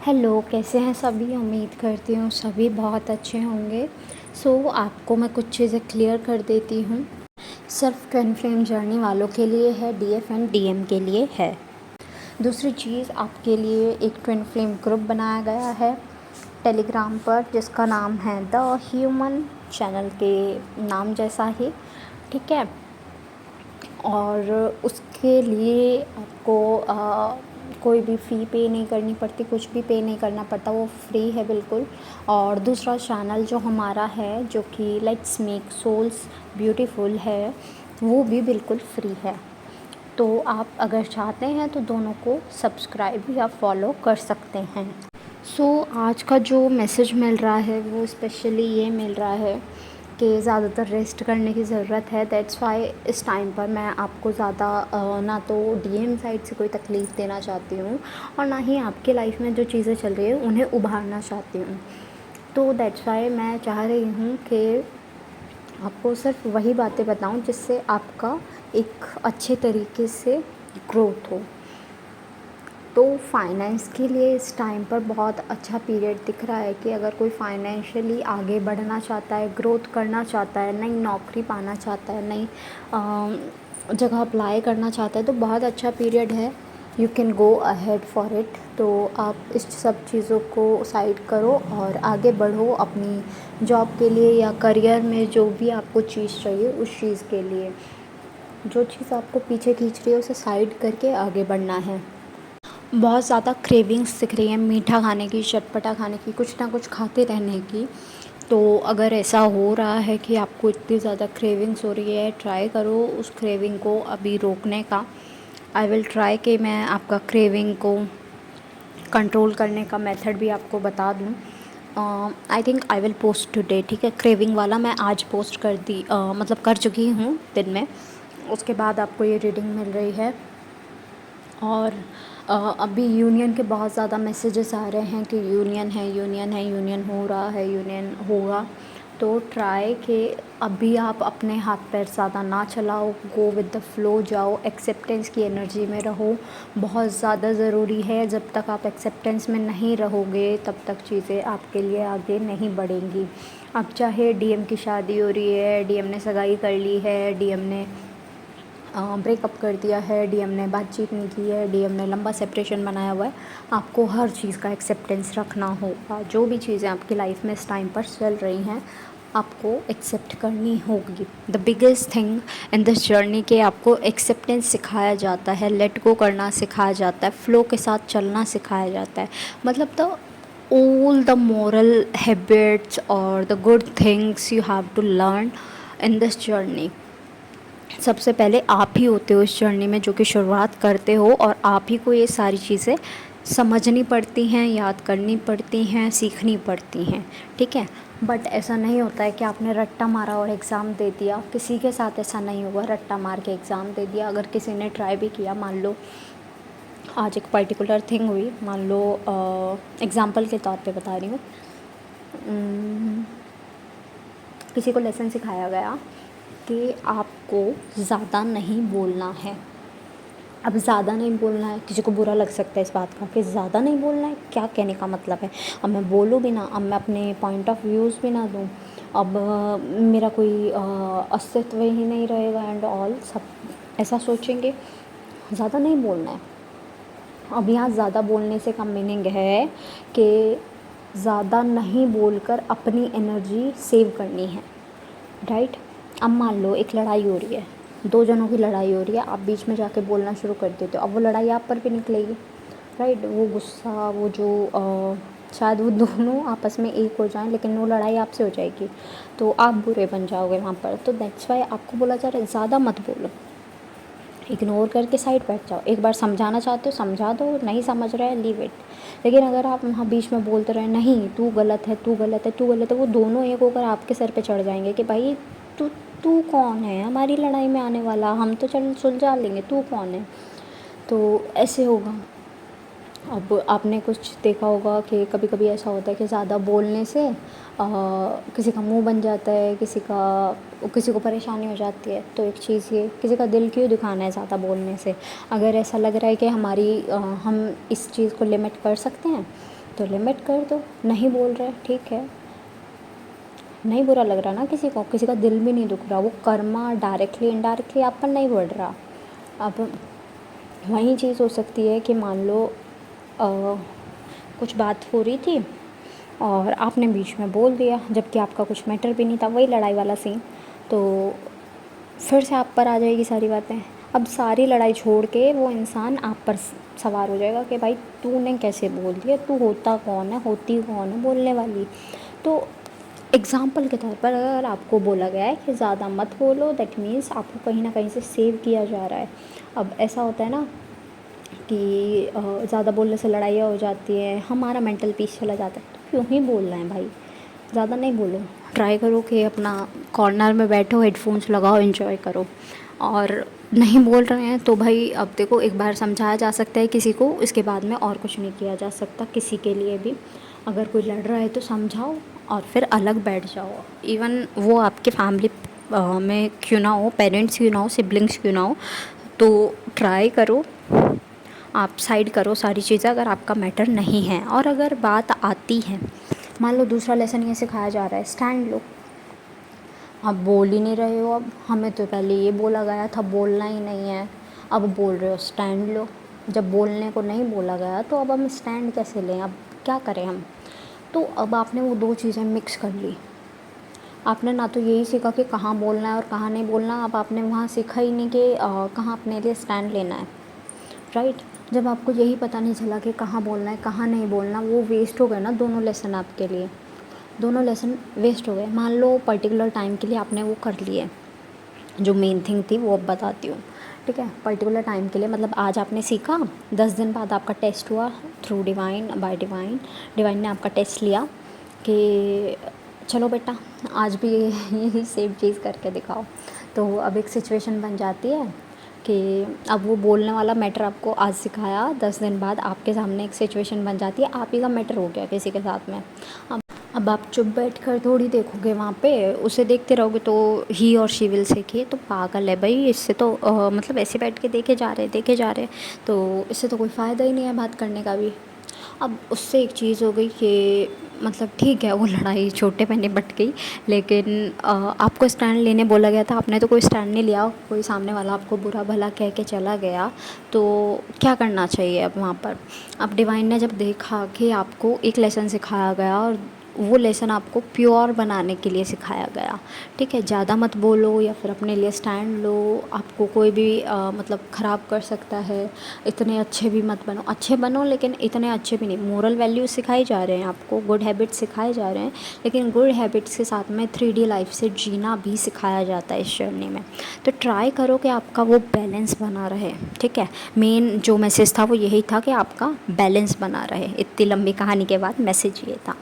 Hello, कैसे हैं सभी? उम्मीद करती हूँ सभी बहुत अच्छे होंगे। आपको मैं कुछ चीज़ें क्लियर कर देती हूँ। सिर्फ ट्विन फ्लेम जर्नी वालों के लिए है, डीएफ एंड डीएम के लिए है। दूसरी चीज़, आपके लिए एक ट्विन फ्लेम ग्रुप बनाया गया है टेलीग्राम पर, जिसका नाम है द ह्यूमन, चैनल के नाम जैसा ही, ठीक है। और उसके लिए आपको कोई भी फ़ी पे नहीं करनी पड़ती, कुछ भी पे नहीं करना पड़ता, वो फ्री है बिल्कुल। और दूसरा चैनल जो हमारा है, जो कि लेट्स मेक सोल्स ब्यूटीफुल है, वो भी बिल्कुल फ्री है। तो आप अगर चाहते हैं तो दोनों को सब्सक्राइब या फॉलो कर सकते हैं। आज का जो मैसेज मिल रहा है वो स्पेशली ये मिल रहा है कि ज़्यादातर रेस्ट करने की ज़रूरत है। दैट्स वाई इस टाइम पर मैं आपको ज़्यादा ना तो डीएम साइड से कोई तकलीफ़ देना चाहती हूँ और ना ही आपके लाइफ में जो चीज़ें चल रही है उन्हें उभारना चाहती हूँ। तो दैट्स वाई मैं चाह रही हूँ कि आपको सिर्फ वही बातें बताऊँ जिससे आपका एक अच्छे तरीके से ग्रोथ हो। तो फाइनेंस के लिए इस टाइम पर बहुत अच्छा पीरियड दिख रहा है कि अगर कोई फाइनेंशियली आगे बढ़ना चाहता है, ग्रोथ करना चाहता है, नई नौकरी पाना चाहता है, नई जगह अप्लाई करना चाहता है, तो बहुत अच्छा पीरियड है। You can go ahead for it. तो आप इस सब चीज़ों को साइड करो और आगे बढ़ो अपनी जॉब के लिए या करियर में, जो भी आपको चीज़ चाहिए उस चीज़ के लिए। जो चीज़ आपको पीछे खींच रही है उसे साइड करके आगे बढ़ना है। बहुत ज़्यादा क्रेविंग्स दिख रही है मीठा खाने की, चटपटा खाने की, कुछ ना कुछ खाते रहने की। तो अगर ऐसा हो रहा है कि आपको इतनी ज़्यादा क्रेविंग्स हो रही है, ट्राई करो उस क्रेविंग को अभी रोकने का। आई विल ट्राई कि मैं आपका क्रेविंग को कंट्रोल करने का मेथड भी आपको बता दूँ। I think I will post today, ठीक है। क्रेविंग वाला मैं आज पोस्ट कर दी, मतलब कर चुकी हूँ दिन में। उसके बाद आपको ये रीडिंग मिल रही है। और अभी यूनियन के बहुत ज़्यादा मैसेजेस आ रहे हैं कि यूनियन है, यूनियन है, यूनियन हो रहा है, यूनियन होगा। तो ट्राई कि अभी आप अपने हाथ पैर ज़्यादा ना चलाओ, गो विद द फ्लो जाओ, एक्सेप्टेंस की एनर्जी में रहो। बहुत ज़्यादा ज़रूरी है। जब तक आप एक्सेप्टेंस में नहीं रहोगे तब तक चीज़ें आपके लिए आगे नहीं बढ़ेंगी। अब चाहे डीएम की शादी हो रही है, डीएम ने सगाई कर ली है, डीएम ने ब्रेकअप कर दिया है, डीएम ने बातचीत नहीं की है, डीएम ने लंबा सेपरेशन बनाया हुआ है, आपको हर चीज़ का एक्सेप्टेंस रखना होगा। जो भी चीज़ें आपकी लाइफ में इस टाइम पर चल रही हैं, आपको एक्सेप्ट करनी होगी। The biggest thing in this journey के आपको एक्सेप्टेंस सिखाया जाता है, लेट गो करना सिखाया जाता है, फ़्लो के साथ चलना सिखाया जाता है। मतलब the all the moral habits or the good things you have to learn in this journey, सबसे पहले आप ही होते हो इस जर्नी में जो कि शुरुआत करते हो, और आप ही को ये सारी चीज़ें समझनी पड़ती हैं, याद करनी पड़ती हैं, सीखनी पड़ती हैं, ठीक है। बट ऐसा नहीं होता है कि आपने रट्टा मारा और एग्ज़ाम दे दिया। किसी के साथ ऐसा नहीं हुआ, रट्टा मार के एग्ज़ाम दे दिया। अगर किसी ने ट्राई भी किया, मान लो आज एक पर्टिकुलर थिंग हुई, मान लो एग्ज़ाम्पल के तौर पे बता रही हूँ, किसी को लेसन सिखाया गया कि आपको ज़्यादा नहीं बोलना है। अब ज़्यादा नहीं बोलना है, किसी को बुरा लग सकता है इस बात का कि ज़्यादा नहीं बोलना है, क्या कहने का मतलब है। अब मैं बोलूँ भी ना, अब मैं अपने पॉइंट ऑफ व्यूज़ भी ना दूँ, अब मेरा कोई अस्तित्व ही नहीं रहेगा एंड ऑल, सब ऐसा सोचेंगे। ज़्यादा नहीं बोलना है। अब यहाँ ज़्यादा बोलने से का मीनिंग है कि ज़्यादा नहीं बोलकर अपनी एनर्जी सेव करनी है, राइट। अब मान लो एक लड़ाई हो रही है, दो जनों की लड़ाई हो रही है, आप बीच में जाके बोलना शुरू कर देते हो, अब वो लड़ाई आप पर भी निकलेगी, राइट। वो गुस्सा, वो जो शायद वो दोनों आपस में एक हो जाएं, लेकिन वो लड़ाई आपसे हो जाएगी, तो आप बुरे बन जाओगे वहाँ पर। तो दैट्स वाई आपको बोला जा रहा है ज़्यादा मत बोलो, इग्नोर करके साइड बैठ जाओ। एक बार समझाना चाहते हो समझा दो, नहीं समझ रहा है लीव इट। लेकिन अगर आप वहाँ बीच में बोलते रहे नहीं तू गलत है, तू गलत है, तू गलत है, वो दोनों एक होकर आपके सर पे चढ़ जाएंगे कि भाई तू तू कौन है हमारी लड़ाई में आने वाला, हम तो चल सुलझा लेंगे, तू कौन है। तो ऐसे होगा। अब आपने कुछ देखा होगा कि कभी कभी ऐसा होता है कि ज़्यादा बोलने से किसी का मुंह बन जाता है, किसी को परेशानी हो जाती है। तो एक चीज़ ये, किसी का दिल क्यों दुखाना है ज़्यादा बोलने से। अगर ऐसा लग रहा है कि हम इस चीज़ को लिमिट कर सकते हैं, तो लिमिट कर दो। नहीं बोल रहे, ठीक है, नहीं बुरा लग रहा ना किसी को, किसी का दिल भी नहीं दुख रहा, वो कर्मा डायरेक्टली इनडायरेक्टली आप पर नहीं बढ़ रहा। अब वही चीज़ हो सकती है कि मान लो कुछ बात हो रही थी और आपने बीच में बोल दिया, जबकि आपका कुछ मैटर भी नहीं था, वही लड़ाई वाला सीन। तो फिर से आप पर आ जाएगी सारी बातें। अब सारी लड़ाई छोड़ के वो इंसान आप पर सवार हो जाएगा कि भाई तूने कैसे बोल दिया, तू होता कौन है, होती कौन है बोलने वाली। तो एग्ज़ाम्पल के तौर पर अगर आपको बोला गया है कि ज़्यादा मत बोलो, दैट मीन्स आपको कहीं ना कहीं से सेव किया जा रहा है। अब ऐसा होता है ना कि ज़्यादा बोलने से लड़ाइयाँ हो जाती हैं, हमारा मेंटल पीस चला जाता है, तो क्यों ही बोलना है भाई, ज़्यादा नहीं बोलो। ट्राई करो कि अपना कॉर्नर में बैठो, हेडफोन्स लगाओ, एंजॉय करो। और नहीं बोल रहे हैं तो भाई अब देखो, एक बार समझाया जा सकता है किसी को, इसके बाद में और कुछ नहीं किया जा सकता किसी के लिए भी। अगर कोई लड़ रहा है तो समझाओ और फिर अलग बैठ जाओ। इवन वो आपके फैमिली में क्यों ना हो, पेरेंट्स क्यों ना हो, सिबलिंग्स क्यों ना हो, तो ट्राई करो, आप साइड करो सारी चीज़ें अगर आपका मैटर नहीं है। और अगर बात आती है, मान लो दूसरा लेसन ये सिखाया जा रहा है, स्टैंड लो। आप बोल ही नहीं रहे हो, अब हमें तो पहले ये बोला गया था बोलना ही नहीं है, अब बोल रहे हो स्टैंड लो। जब बोलने को नहीं बोला गया तो अब हम स्टैंड कैसे लें, अब क्या करें हम। तो अब आपने वो दो चीज़ें मिक्स कर ली। आपने ना तो यही सीखा कि कहाँ बोलना है और कहाँ नहीं बोलना, अब आपने वहाँ सीखा ही नहीं कि कहाँ अपने लिए स्टैंड लेना है, राइट। जब आपको यही पता नहीं चला कि कहाँ बोलना है कहाँ नहीं बोलना, वो वेस्ट हो गए ना दोनों लेसन आपके लिए, दोनों लेसन वेस्ट हो गए। मान लो पर्टिकुलर टाइम के लिए आपने वो कर लिए, जो मेन थिंग थी वो अब बताती हूँ, ठीक है। पर्टिकुलर टाइम के लिए मतलब आज आपने सीखा, 10 दिन बाद आपका टेस्ट हुआ through divine, bye divine, divine ने आपका टेस्ट लिया कि चलो बेटा आज भी यही सेम चीज़ करके दिखाओ। तो अब एक सिचुएशन बन जाती है कि अब वो बोलने वाला मैटर आपको आज सिखाया, 10 दिन बाद आपके सामने एक सिचुएशन बन जाती है, आप ही का मैटर हो गया किसी के साथ में। अब आप चुप बैठ कर थोड़ी देखोगे वहाँ पे, उसे देखते रहोगे तो ही और शी विल से कि तो पागल है भाई, इससे तो मतलब ऐसे बैठ के देखे जा रहे, तो इससे तो कोई फ़ायदा ही नहीं है बात करने का भी। अब उससे एक चीज़ हो गई कि मतलब ठीक है वो लड़ाई छोटे पे निपट गई, लेकिन आपको स्टैंड लेने बोला गया था, आपने तो कोई स्टैंड नहीं लिया, कोई सामने वाला आपको बुरा भला कह के चला गया, तो क्या करना चाहिए अब वहाँ पर। अब डिवाइन ने जब देखा कि आपको एक लेसन सिखाया गया और वो लेसन आपको प्योर बनाने के लिए सिखाया गया, ठीक है। ज़्यादा मत बोलो या फिर अपने लिए स्टैंड लो, आपको कोई भी मतलब ख़राब कर सकता है, इतने अच्छे भी मत बनो, अच्छे बनो लेकिन इतने अच्छे भी नहीं। मोरल वैल्यूज़ सिखाई जा रहे हैं आपको, गुड हैबिट्स सिखाए जा रहे हैं, लेकिन गुड हैबिट्स के साथ में 3D लाइफ से जीना भी सिखाया जाता है इस जर्नी में। तो ट्राई करो कि आपका वो बैलेंस बना रहे, ठीक है। मेन जो मैसेज था वो यही था कि आपका बैलेंस बना रहे। इतनी लंबी कहानी के बाद मैसेज ये था।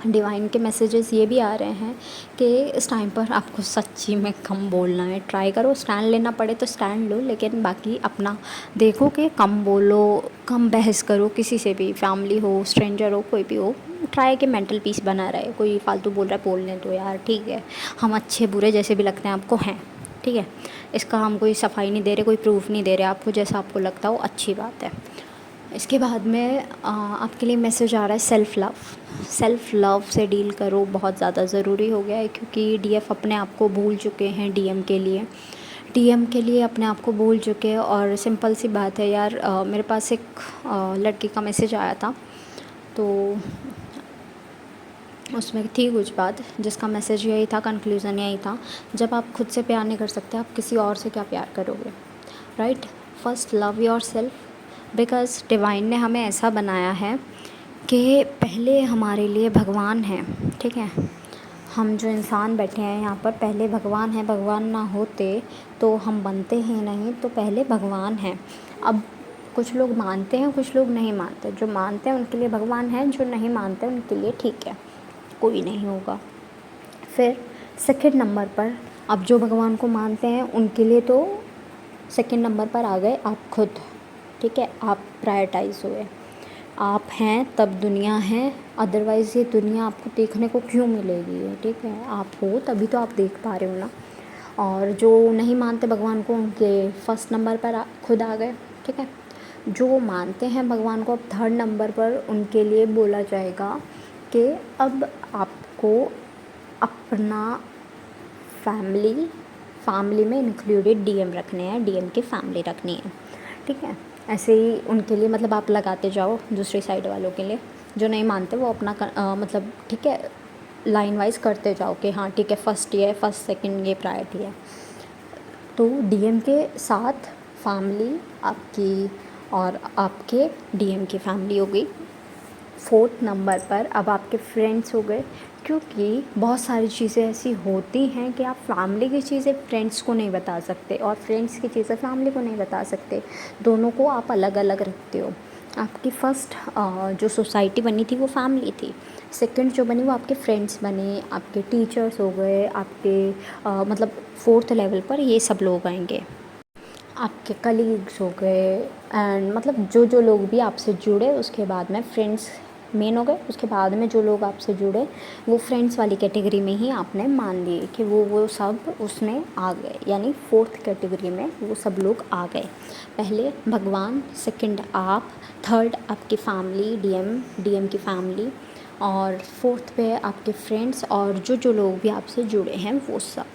डिवाइन के मैसेजेस ये भी आ रहे हैं कि इस टाइम पर आपको सच्ची में कम बोलना है। ट्राई करो, स्टैंड लेना पड़े तो स्टैंड लो, लेकिन बाकी अपना देखो कि कम बोलो, कम बहस करो किसी से भी, फैमिली हो, स्ट्रेंजर हो, कोई भी हो। ट्राई कि मेंटल पीस बना रहे। कोई फालतू बोल रहा है बोलने दो यार, ठीक है, हम अच्छे बुरे जैसे भी लगते हैं आपको हैं, ठीक है। इसका हम कोई सफाई नहीं दे रहे, कोई प्रूफ नहीं दे रहे, आपको जैसा आपको लगता हो अच्छी बात है। इसके बाद में आपके लिए मैसेज आ रहा है सेल्फ़ लव। सेल्फ़ लव से डील करो, बहुत ज़्यादा ज़रूरी हो गया है, क्योंकि डीएफ अपने आप को भूल चुके हैं डीएम के लिए अपने आप को भूल चुके हैं। और सिंपल सी बात है यार, मेरे पास एक लड़की का मैसेज आया था, तो उसमें थी कुछ बात जिसका मैसेज यही था, कंक्लूज़न यही था, जब आप खुद से प्यार नहीं कर सकते, आप किसी और से क्या प्यार करोगे, right. First love your self, because divine ने हमें ऐसा बनाया है कि पहले हमारे लिए भगवान हैं, ठीक है। हम जो इंसान बैठे हैं यहाँ पर पहले भगवान हैं, भगवान ना होते तो हम बनते ही नहीं, तो पहले भगवान हैं। अब कुछ लोग मानते हैं, कुछ लोग नहीं मानते, जो मानते हैं उनके लिए भगवान हैं, जो नहीं मानते उनके लिए ठीक है, कोई नहीं होगा। फिर सेकंड नंबर पर, अब जो भगवान को मानते हैं उनके लिए तो सेकंड नंबर पर आ गए आप खुद, ठीक है। आप प्रायोरिटाइज हुए, आप हैं तब दुनिया है, अदरवाइज़ ये दुनिया आपको देखने को क्यों मिलेगी, ठीक है। आप हो तभी तो आप देख पा रहे हो ना। और जो नहीं मानते भगवान को, उनके फर्स्ट नंबर पर खुद आ गए, ठीक है। जो वो मानते हैं भगवान को, अब थर्ड नंबर पर उनके लिए बोला जाएगा कि अब आपको अपना फैमिली में इंक्लूडेड डीएम रखने हैं, डीएम की फैमिली रखनी है, ठीक है। ऐसे ही उनके लिए मतलब आप लगाते जाओ दूसरी साइड वालों के लिए, जो नहीं मानते वो अपना मतलब ठीक है लाइन वाइज करते जाओ कि हाँ ठीक है फर्स्ट ये है, फर्स्ट सेकंड ये प्रायोरिटी है। तो डीएम के साथ फैमिली आपकी और आपके डीएम की फैमिली हो गई। फोर्थ नंबर पर अब आपके फ्रेंड्स हो गए, क्योंकि बहुत सारी चीज़ें ऐसी होती हैं कि आप फैमिली की चीज़ें फ्रेंड्स को नहीं बता सकते और फ्रेंड्स की चीज़ें फैमिली को नहीं बता सकते, दोनों को आप अलग अलग रखते हो। आपकी फ़र्स्ट जो सोसाइटी बनी थी वो फैमिली थी, सेकंड जो बनी वो आपके फ्रेंड्स बने, आपके टीचर्स हो गए, आपके मतलब फोर्थ लेवल पर ये सब लोग आएंगे, आपके कलीग्स हो गए एंड मतलब जो जो लोग भी आपसे जुड़े उसके बाद में फ्रेंड्स मेन हो गए। उसके बाद में जो लोग आपसे जुड़े वो फ्रेंड्स वाली कैटेगरी में ही आपने मान लिए कि वो सब उसमें आ गए, यानी फोर्थ कैटेगरी में वो सब लोग आ गए। पहले भगवान, सेकंड आप, थर्ड आपकी फैमिली, डीएम की फैमिली, और फोर्थ पे आपके फ्रेंड्स और जो जो लोग भी आपसे जुड़े हैं वो सब।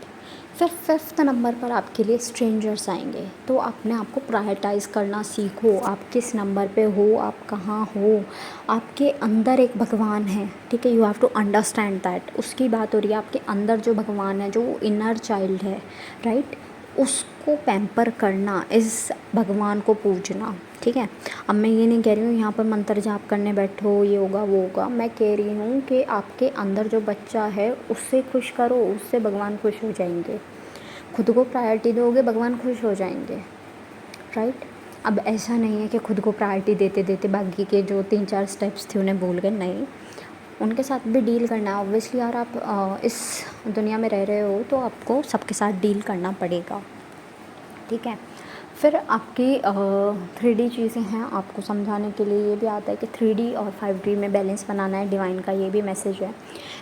फिर फिफ्थ नंबर पर आपके लिए स्ट्रेंजर्स आएंगे। तो अपने आप को प्रायोरिटाइज़ करना सीखो, आप किस नंबर पे हो, आप कहाँ हो, आपके अंदर एक भगवान है, ठीक है। You have to understand that, उसकी बात हो रही है। आपके अंदर जो भगवान है, जो इनर चाइल्ड है, राइट, उसको पैम्पर करना, इस भगवान को पूजना, ठीक है। अब मैं ये नहीं कह रही हूँ यहाँ पर मंत्र जाप करने बैठो ये होगा वो होगा, मैं कह रही हूँ कि आपके अंदर जो बच्चा है उससे खुश करो, उससे भगवान खुश हो जाएंगे। खुद को प्रायोरिटी दोगे भगवान खुश हो जाएंगे, राइट। अब ऐसा नहीं है कि खुद को प्रायोरिटी देते देते बाकी के जो 3-4 स्टेप्स थे उन्हें भूल गए, नहीं, उनके साथ भी डील करना है ऑब्वियसली यार। आप इस दुनिया में रह रहे हो तो आपको सबके साथ डील करना पड़ेगा, ठीक है। फिर आपकी 3D चीज़ें हैं, आपको समझाने के लिए ये भी आता है कि 3D और 5D में बैलेंस बनाना है, डिवाइन का ये भी मैसेज है।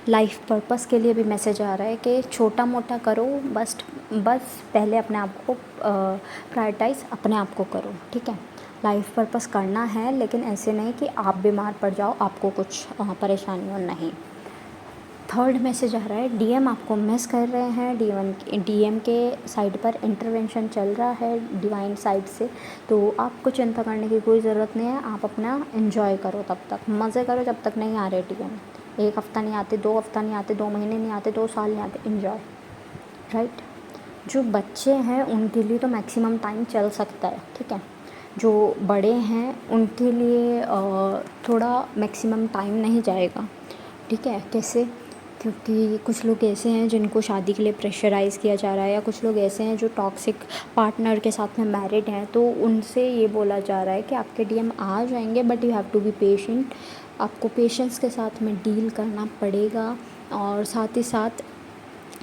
लाइफ पर्पस के लिए भी मैसेज आ रहा है कि छोटा मोटा करो, बस पहले अपने आप को प्रायोरिटाइज़ अपने आप को करो, ठीक है। लाइफ पर्पस करना है लेकिन ऐसे नहीं कि आप बीमार पड़ जाओ, आपको कुछ परेशानी हो, नहीं। थर्ड मैसेज आ रहा है डीएम आपको मिस कर रहे हैं, डीएम के साइड पर इंटरवेंशन चल रहा है डिवाइन साइड से, तो आपको चिंता करने की कोई ज़रूरत नहीं है। आप अपना एंजॉय करो, तब तक मज़े करो जब तक नहीं आ रहे डीएम। 1 हफ़्ता नहीं आते, 2 हफ़्ता नहीं आते, 2 महीने नहीं आते, 2 साल नहीं आते, एंजॉय, राइट। जो बच्चे हैं उनके लिए तो मैक्सिमम टाइम चल सकता है, ठीक है। जो बड़े हैं उनके लिए थोड़ा मैक्सिमम टाइम नहीं जाएगा, ठीक है। कैसे? क्योंकि कुछ लोग ऐसे हैं जिनको शादी के लिए प्रेशराइज़ किया जा रहा है, या कुछ लोग ऐसे हैं जो टॉक्सिक पार्टनर के साथ में मैरिड हैं, तो उनसे ये बोला जा रहा है कि आपके डीएम आ जाएंगे but you have to be patient, आपको पेशेंस के साथ में डील करना पड़ेगा। और साथ ही साथ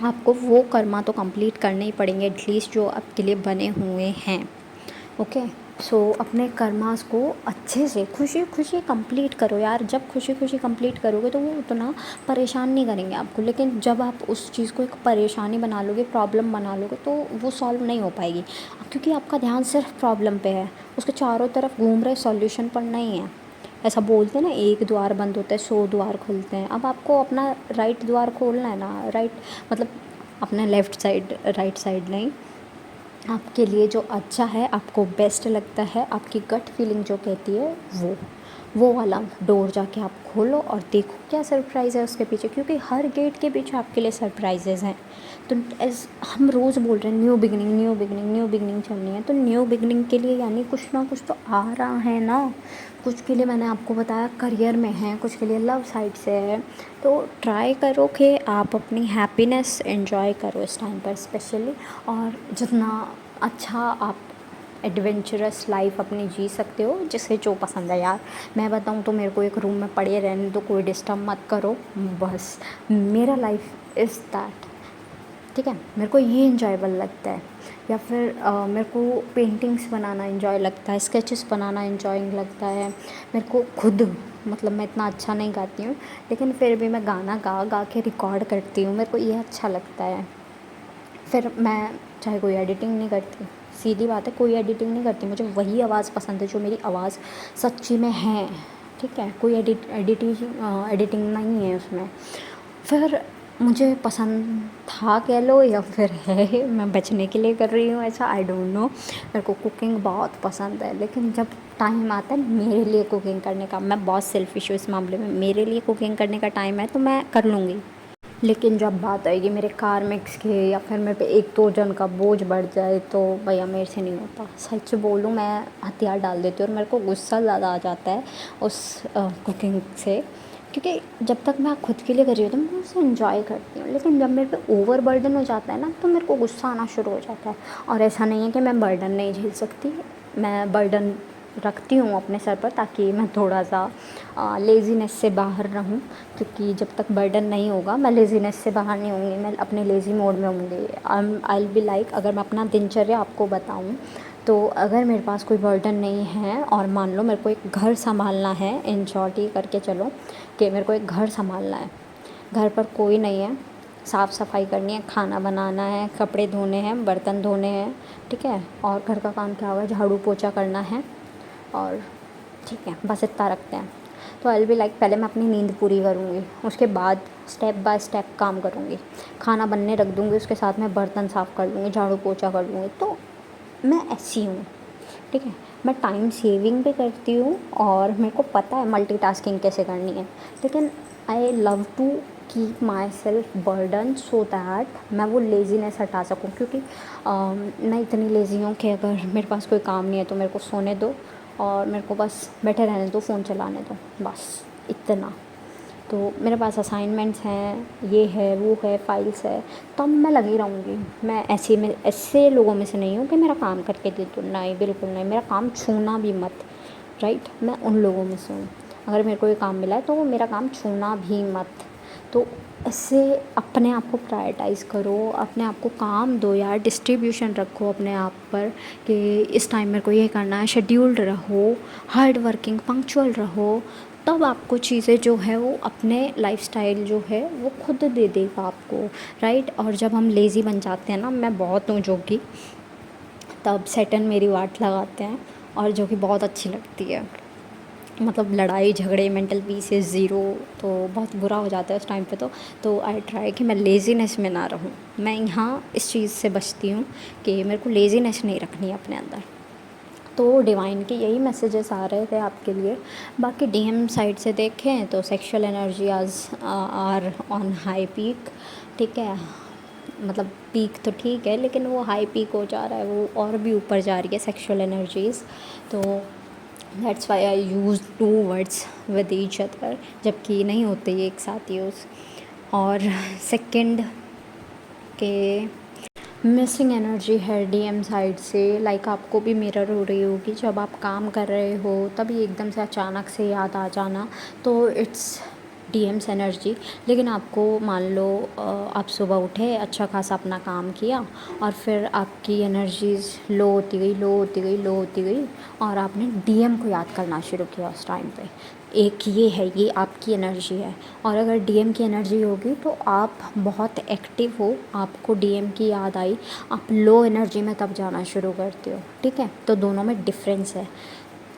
आपको वो कर्मा तो कंप्लीट करने ही पड़ेंगे एटलीस्ट जो आपके लिए बने हुए हैं, ओके। सो अपने कर्मास को अच्छे से खुशी खुशी कंप्लीट करो यार। जब खुशी खुशी कंप्लीट करोगे तो वो उतना परेशान नहीं करेंगे आपको, लेकिन जब आप उस चीज़ को एक परेशानी बना लोगे, प्रॉब्लम बना लोगे, तो वो सॉल्व नहीं हो पाएगी, क्योंकि आपका ध्यान सिर्फ प्रॉब्लम पे है, उसके चारों तरफ घूम रहे, सॉल्यूशन पर नहीं है। ऐसा बोलते हैं ना, एक द्वार बंद होता है 100 द्वार खुलते हैं। अब आपको अपना राइट द्वार खोलना है ना, राइट मतलब अपना लेफ़्ट साइड, राइट साइड नहीं, आपके लिए जो अच्छा है, आपको बेस्ट लगता है, आपकी गट फीलिंग जो कहती है वो वाला डोर जाके आप खोलो और देखो क्या सरप्राइज़ है उसके पीछे, क्योंकि हर गेट के पीछे आपके लिए सरप्राइजेज़ हैं। तो एज हम रोज़ बोल रहे हैं new beginning, new beginning, new beginning चलनी है, तो न्यू बिगनिंग के लिए यानी कुछ ना कुछ तो आ रहा है ना। कुछ के लिए मैंने आपको बताया करियर में है, कुछ के लिए लव साइड से है, तो ट्राई करो कि आप अपनी हैप्पीनेस एंजॉय करो इस टाइम पर स्पेशली, और जितना अच्छा आप एडवेंचरस लाइफ अपनी जी सकते हो, जिसे जो पसंद है यार। मैं बताऊँ तो मेरे को एक रूम में पड़े रहने दो, कोई डिस्टर्ब मत करो, बस मेरा लाइफ इज़ दैट, ठीक है। मेरे को ये इन्जॉयबल लगता है, या फिर मेरे को पेंटिंग्स बनाना इन्जॉय लगता है, स्केचेस बनाना इन्जॉइंग लगता है मेरे को खुद। मतलब मैं इतना अच्छा नहीं गाती हूँ, लेकिन फिर भी मैं गाना गा गा के रिकॉर्ड करती हूँ, मेरे को ये अच्छा लगता है। फिर मैं चाहे कोई एडिटिंग नहीं करती, सीधी बात है, कोई एडिटिंग नहीं करती, मुझे वही आवाज़ पसंद है जो मेरी आवाज़ सच्ची में है, ठीक है, कोई एडिटिंग नहीं है उसमें। फिर मुझे पसंद था कह लो या फिर है, मैं बचने के लिए कर रही हूँ ऐसा, आई डोंट नो। मेरे को कुकिंग बहुत पसंद है, लेकिन जब टाइम आता है मेरे लिए कुकिंग करने का, मैं बहुत सेल्फिश हूँ इस मामले में, मेरे लिए कुकिंग करने का टाइम है तो मैं कर लूँगी। लेकिन जब बात आएगी मेरे कार्मिक्स की या फिर मेरे पे 1-2 जन का बोझ बढ़ जाए तो भैया मेरे से नहीं होता। सच बोलूँ, मैं हथियार डाल देती हूँ और मेरे को गुस्सा ज़्यादा आ जाता है उस कुकिंग से, क्योंकि जब तक मैं खुद के लिए कर रही होती हूँ मैं उसे एंजॉय करती हूँ, लेकिन जब मेरे पे ओवर बर्डन हो जाता है ना तो मेरे को गुस्सा आना शुरू हो जाता है। और ऐसा नहीं है कि मैं बर्डन नहीं झेल सकती, मैं बर्डन रखती हूँ अपने सर पर ताकि मैं थोड़ा सा लेज़ीनेस से बाहर रहूँ, क्योंकि जब तक बर्डन नहीं होगा मैं लेज़ीनेस से बाहर नहीं होंगी, मैं अपने लेज़ी मोड में होंगी। आई विल बी लाइक, अगर मैं अपना दिनचर्या आपको बताऊँ तो अगर मेरे पास कोई बर्डन नहीं है और मान लो मेरे को एक घर संभालना है, इन शॉर्ट ही करके चलो कि मेरे को एक घर संभालना है, घर पर कोई नहीं है, साफ़ सफाई करनी है, खाना बनाना है, कपड़े धोने हैं, बर्तन धोने हैं, ठीक है, और घर का काम क्या होगा, झाड़ू पोछा करना है, और ठीक है बस इतना रखते हैं। तो आई विल बी लाइक, पहले मैं अपनी नींद पूरी करूँगी, उसके बाद स्टेप बाय स्टेप काम करूँगी, खाना बनने रख दूँगी, उसके साथ में बर्तन साफ़ कर लूँगी, झाड़ू पोछा कर लूँगी। तो मैं ऐसी हूँ, ठीक है, मैं टाइम सेविंग भी करती हूँ और मेरे को पता है मल्टीटास्किंग कैसे करनी है, लेकिन I love to keep myself burden so that मैं वो लेज़ीनेस हटा सकूँ, क्योंकि मैं इतनी लेज़ी हूँ कि अगर मेरे पास कोई काम नहीं है तो मेरे को सोने दो और मेरे को बस बैठे रहने दो, फ़ोन चलाने दो, बस इतना। तो मेरे पास असाइनमेंट्स हैं, ये है, वो है, फाइल्स है, तब मैं लगी रहूँगी। मैं ऐसे लोगों में से नहीं हूँ कि मेरा काम करके दे दो, नहीं बिल्कुल नहीं, मेरा काम छूना भी मत, राइट, मैं उन लोगों में से हूँ। अगर मेरे को ये काम मिला है तो वो मेरा काम छूना भी मत। तो ऐसे अपने आप को प्रायोरिटाइज़ करो, अपने आप को काम दो यार, डिस्ट्रीब्यूशन रखो अपने आप पर कि इस टाइम मेरे को ये करना है, शेड्यूल्ड रहो, हार्ड वर्किंग, पंक्चुअल रहो, तब आपको चीज़ें जो है वो अपने लाइफस्टाइल जो है वो खुद दे देगा आपको, राइट। और जब हम लेज़ी बन जाते हैं ना, मैं बहुत हूँ जो कि, तब सैटर्न मेरी वाट लगाते हैं और जो कि बहुत अच्छी लगती है, मतलब लड़ाई झगड़े, मेंटल पीस इज़ ज़ीरो, तो बहुत बुरा हो जाता है उस टाइम पे। तो आई ट्राई कि मैं लेज़ीनेस में ना रहूँ, मैं यहाँ इस चीज़ से बचती हूँ कि मेरे को लेज़ीनेस नहीं रखनी है अपने अंदर। तो डिवाइन के यही मैसेजेस आ रहे थे आपके लिए। बाकी डीएम साइड से देखें तो sexual energy are on high peak, ठीक है, मतलब पीक तो ठीक है लेकिन वो हाई पीक हो जा रहा है, वो और भी ऊपर जा रही है सेक्सुअल एनर्जीज़। तो that's why I use 2 words with each other, जबकि नहीं होते ये एक साथ यूज़। और सेकंड के मिसिंग एनर्जी है डीएम साइड से, लाइक आपको भी मिरर हो रही होगी, जब आप काम कर रहे हो तभी एकदम से अचानक से याद आ जाना, तो इट्स डीएम्स एनर्जी। लेकिन आपको मान लो आप सुबह उठे, अच्छा खासा अपना काम किया और फिर आपकी एनर्जीज़ लो होती गई, लो होती गई, लो होती गई और आपने डीएम को याद करना शुरू किया उस टाइम पे। एक ये है, ये आपकी एनर्जी है। और अगर डीएम की एनर्जी होगी तो आप बहुत एक्टिव हो, आपको डीएम की याद आई, आप लो एनर्जी में तब जाना शुरू करते हो, ठीक है। तो दोनों में डिफरेंस है।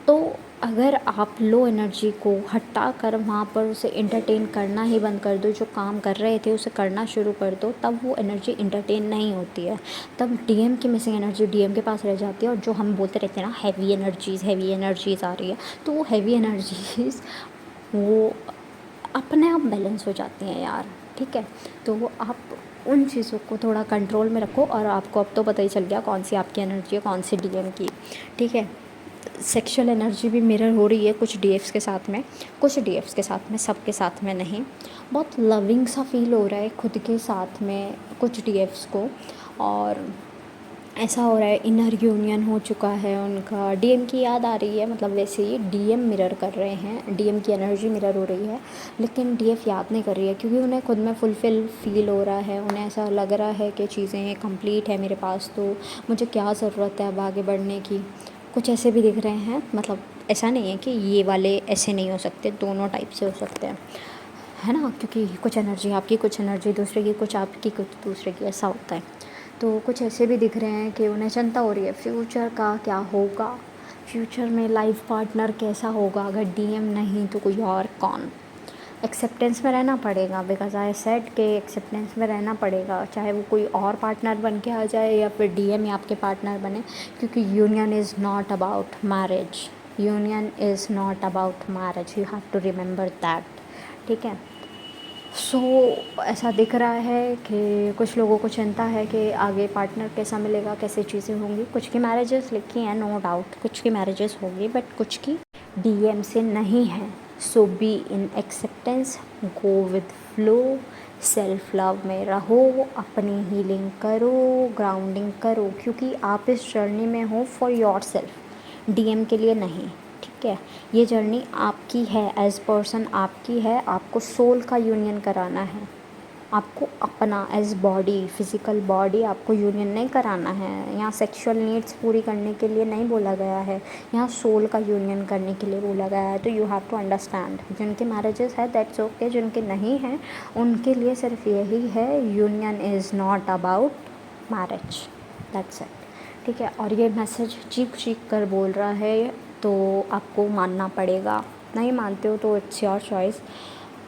तो अगर आप लो एनर्जी को हटा कर वहाँ पर उसे इंटरटेन करना ही बंद कर दो, जो काम कर रहे थे उसे करना शुरू कर दो, तब वो एनर्जी इंटरटेन नहीं होती है, तब डीएम की मिसिंग एनर्जी डीएम के पास रह जाती है। और जो हम बोलते रहते हैं ना हैवी एनर्जीज़ आ रही है, तो वो हैवी एनर्जीज़ वो अपने आप बैलेंस हो जाती हैं यार, ठीक है। तो आप उन चीज़ों को थोड़ा कंट्रोल में रखो और आपको अब तो पता ही चल गया कौन सी आपकी एनर्जी है, कौन सी डीएम की, ठीक है। सेक्सुअल एनर्जी भी मिरर हो रही है कुछ डीएफ्स के साथ में, कुछ डीएफ्स के साथ में, सबके साथ में नहीं। बहुत लविंग सा फील हो रहा है खुद के साथ में कुछ डीएफ्स को, और ऐसा हो रहा है इनर यूनियन हो चुका है उनका, डीएम की याद आ रही है, मतलब वैसे ही डीएम मिरर कर रहे हैं, डीएम की एनर्जी मिरर हो रही है, लेकिन डीएफ याद नहीं कर रही है क्योंकि उन्हें खुद में फुलफ़िल फील हो रहा है, उन्हें ऐसा लग रहा है कि चीज़ें कंप्लीट है मेरे पास, तो मुझे क्या ज़रूरत है अब आगे बढ़ने की। कुछ ऐसे भी दिख रहे हैं, मतलब ऐसा नहीं है कि ये वाले ऐसे नहीं हो सकते, दोनों टाइप से हो सकते हैं, है ना, क्योंकि कुछ एनर्जी आपकी, कुछ एनर्जी दूसरे की, कुछ आपकी कुछ दूसरे की, ऐसा होता है। तो कुछ ऐसे भी दिख रहे हैं कि उन्हें चिंता हो रही है फ्यूचर का, क्या होगा फ्यूचर में, लाइफ पार्टनर कैसा होगा, अगर डीएम नहीं तो कोई और कौन। एक्सेप्टेंस में रहना पड़ेगा, बिकॉज आई सेड के एक्सेप्टेंस में रहना पड़ेगा, चाहे वो कोई और पार्टनर बन के आ जाए या फिर डीएम ही आपके पार्टनर बने, क्योंकि union is not about marriage, union is not about marriage, you have to remember that, ठीक है। सो ऐसा दिख रहा है कि कुछ लोगों को चिंता है कि आगे पार्टनर कैसा मिलेगा, कैसे चीज़ें होंगी। कुछ की मैरिजेस लिखी हैं, नो डाउट कुछ की मैरिजेस होगी, बट कुछ की डीएम से नहीं है। So be in acceptance, go with flow, self love में रहो, अपनी हीलिंग करो, ग्राउंडिंग करो, क्योंकि आप इस जर्नी में हो फॉर योर सेल्फ, डीएम के लिए नहीं, ठीक है। ये जर्नी आपकी है, एज पर्सन आपकी है, आपको सोल का यूनियन कराना है, आपको अपना एज बॉडी, फिज़िकल बॉडी आपको यूनियन नहीं कराना है। यहाँ सेक्सुअल नीड्स पूरी करने के लिए नहीं बोला गया है, यहाँ सोल का यूनियन करने के लिए बोला गया है। तो यू हैव टू अंडरस्टैंड, जिनके मैरिजेस है दैट्स ओके, जिनके नहीं हैं उनके लिए सिर्फ यही है, union is not about marriage, that's it, ठीक है। और ये मैसेज चीख चीख कर बोल रहा है, तो आपको मानना पड़ेगा, नहीं मानते हो तो इट्स योर चॉइस।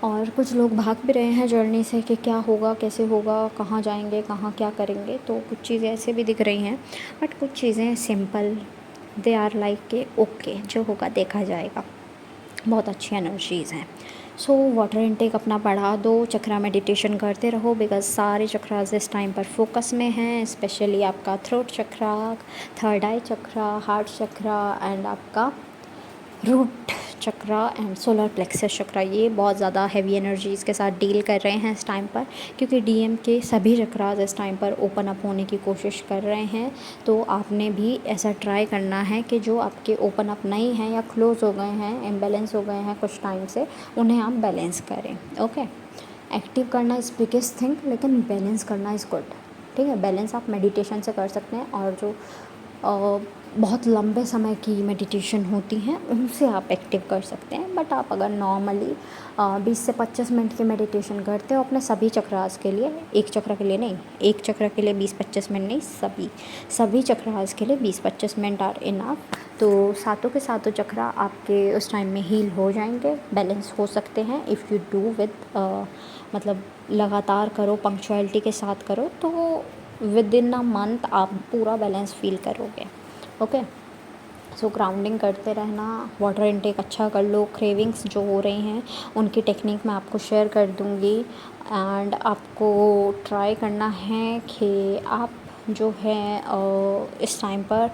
और कुछ लोग भाग भी रहे हैं जर्नी से कि क्या होगा, कैसे होगा, कहाँ जाएंगे, कहाँ क्या करेंगे। तो कुछ चीज़ें ऐसे भी दिख रही हैं, बट कुछ चीज़ें सिंपल, दे आर लाइक के ओके, जो होगा देखा जाएगा, बहुत अच्छी एनर्जीज़ हैं। सो वाटर इनटेक अपना बढ़ा दो, चक्रा मेडिटेशन करते रहो, बिकॉज सारे चक्रास इस टाइम पर फोकस में हैं, स्पेशली आपका throat chakra, third eye chakra, heart chakra and आपका root chakra and solar plexus chakra, ये बहुत ज़्यादा हैवी एनर्जीज़ के साथ डील कर रहे हैं इस टाइम पर, क्योंकि डीएम के सभी चक्रास इस टाइम पर ओपन अप होने की कोशिश कर रहे हैं। तो आपने भी ऐसा ट्राई करना है कि जो आपके ओपन अप नहीं हैं या क्लोज़ हो गए हैं, इम्बैलेंस हो गए हैं कुछ टाइम से, उन्हें आप बैलेंस करें, ओके। एक्टिव करना इज़ बिगेस्ट थिंग, लेकिन बैलेंस करना इज़ गुड, ठीक है। बैलेंस आप मेडिटेशन से कर सकते हैं, और जो बहुत लंबे समय की मेडिटेशन होती हैं उनसे आप एक्टिव कर सकते हैं। बट आप अगर नॉर्मली 20 से 25 मिनट की मेडिटेशन करते हो अपने सभी चक्रास के लिए, एक चक्र के लिए नहीं, एक चक्र के लिए 20-25 मिनट नहीं, सभी चक्रास के लिए 20-25 मिनट आर इनफ। तो सातों के सातों चक्रा आपके उस टाइम में हील हो जाएंगे, बैलेंस हो सकते हैं, इफ़ यू डू विद मतलब लगातार करो, पंक्चुअलिटी के साथ करो, तो विद इन अ मंथ आप पूरा बैलेंस फील करोगे, ओके। सो ग्राउंडिंग करते रहना, वाटर इनटेक अच्छा कर लो, क्रेविंग्स जो हो रही हैं उनकी टेक्निक मैं आपको शेयर कर दूँगी। एंड आपको ट्राई करना है कि आप जो है इस टाइम पर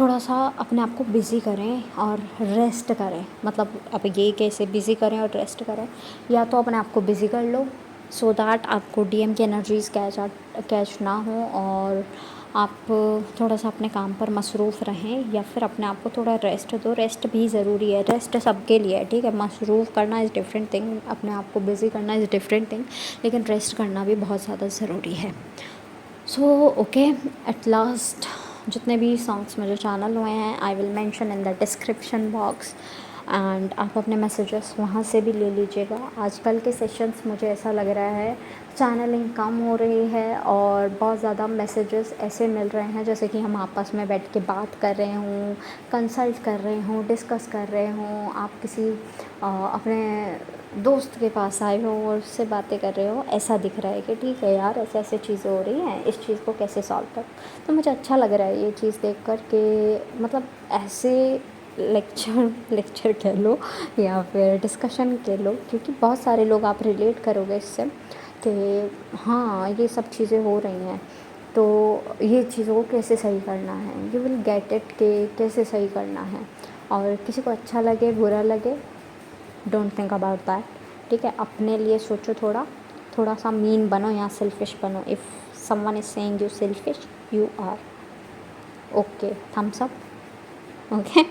थोड़ा सा अपने आप को बिज़ी करें और रेस्ट करें। मतलब अब ये कैसे बिज़ी करें और रेस्ट करें, या तो अपने आप को बिज़ी कर लो सो दैट आपको डीएम की एनर्जीज़ कैच ना हो, और आप थोड़ा सा अपने काम पर मसरूफ़ रहें, या फिर अपने आप को थोड़ा रेस्ट दो। रेस्ट भी ज़रूरी है, रेस्ट सबके लिए है, ठीक है। मसरूफ़ करना इज़ डिफरेंट थिंग, अपने आप को बिज़ी करना इज़ डिफरेंट थिंग, लेकिन रेस्ट करना भी बहुत ज़्यादा ज़रूरी है। सो ओके, एट लास्ट जितने भी सॉन्ग्स मुझे चैनल हुए हैं I will mention in the description box, and आप अपने मैसेजेस वहाँ से भी ले लीजिएगा। आजकल के सेशंस मुझे ऐसा लग रहा है चैनलिंग कम हो रही है, और बहुत ज़्यादा मैसेजेस ऐसे मिल रहे हैं जैसे कि हम आपस में बैठ के बात कर रहे हों, कंसल्ट कर रहे हों, डिस्कस कर रहे हों, आप किसी अपने दोस्त के पास आए हो और उससे बातें कर रहे हो, ऐसा दिख रहा है कि ठीक है यार, ऐसे ऐसे चीज़ें हो रही हैं, इस चीज़ को कैसे सॉल्व कर। तो मुझे अच्छा लग रहा है ये चीज़ देख कर के, मतलब ऐसे लेक्चर कह लो या फिर डिस्कशन कह लो, क्योंकि बहुत सारे लोग आप रिलेट करोगे इससे कि हाँ ये सब चीज़ें हो रही हैं, तो ये चीज़ों को कैसे सही करना है, यू विल गेट इट कि कैसे सही करना है। और किसी को अच्छा लगे बुरा लगे, डोंट थिंक अबाउट दैट, ठीक है। अपने लिए सोचो, थोड़ा सा मीन बनो या सेल्फिश बनो। If someone is saying you selfish, you are okay, thumbs up, okay.